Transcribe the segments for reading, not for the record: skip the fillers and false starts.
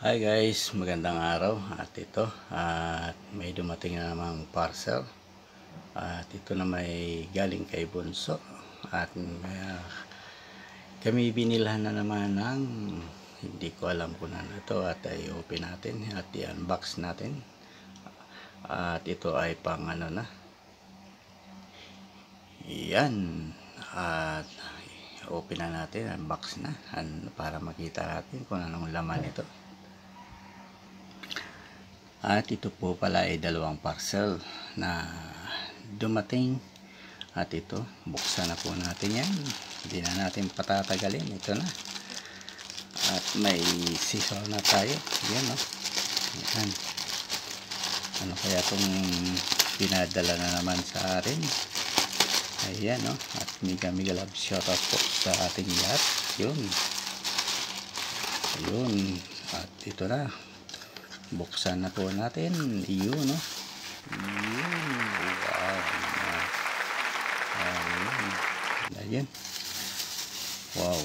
Hi guys, magandang araw at ito at may dumating na namang parcel at ito na may galing kay Bunso at kami binilhan na naman ng hindi ko alam kung ano ito at ay open natin at i-unbox natin at ito ay pang ano na yan at open na natin, unbox na para makita natin kung anong laman ito. At ito po pala ay dalawang parcel na dumating. At ito, buksan na po natin yan. Hindi na natin patatagalin. Ito na. At may scissor na tayo. Yan o. Yan. Ano kaya itong pinadala na naman sa atin? Ayan o. At mega love shoutout po sa ating lahat. Yun. Ayun. At ito na. Buksan na po natin. Iyon, no? Iyon. Wow. Ayan. Wow.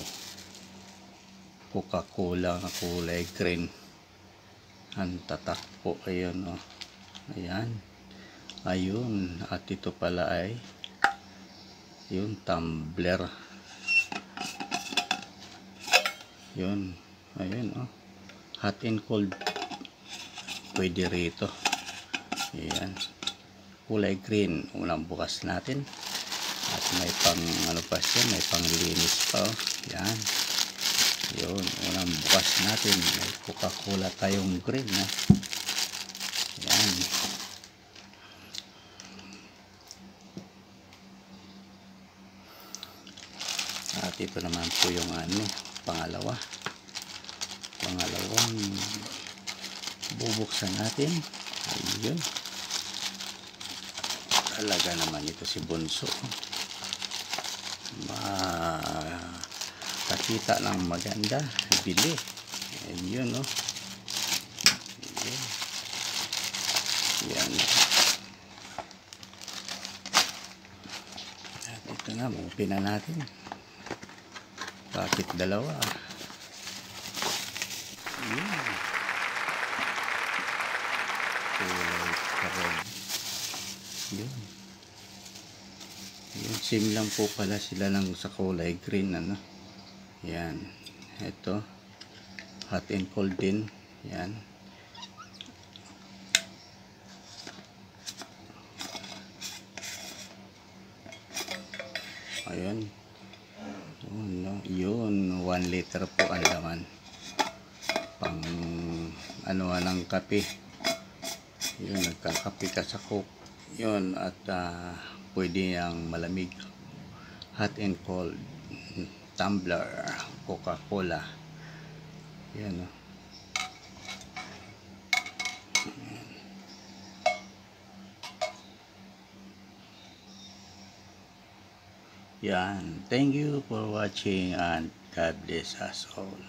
Coca-Cola na kulay green. Ang tatak po. Ayan, no? Ayan. Ayun. At ito pala ay yung tumbler. Yun. Ayun, no? Hot and cold. Pwede rito. Ayan. Kulay green. Unang bukas natin. At may pang ano pa siya. May pang linis pa. Oh. Ayan. Yun. Unang bukas natin. May Coca-Cola tayong green. Oh. Ayan. At ito naman po yung ano. Pangalawang bubuksan natin. Ayun. Talaga naman ito si Bunso. Makakita ng maganda. Bili. Ayun, no. Ayun. Yan. At ito na. Mag-open na natin. Bakit dalawa? Ayun. Kulay karon. Yun. Yun. Same lang po pala sila lang sa kulay green. Ano? Yan. Ito. Hot and cold din. Yan. Ayun. Yun. 1 liter po ang laman. Pang ano ng kape. Yun, nagkakape ka sa Coke. Yun, at pwede yung malamig. Hot and cold. Tumbler. Coca-Cola. Yan, no. Yan. Thank you for watching and God bless us all.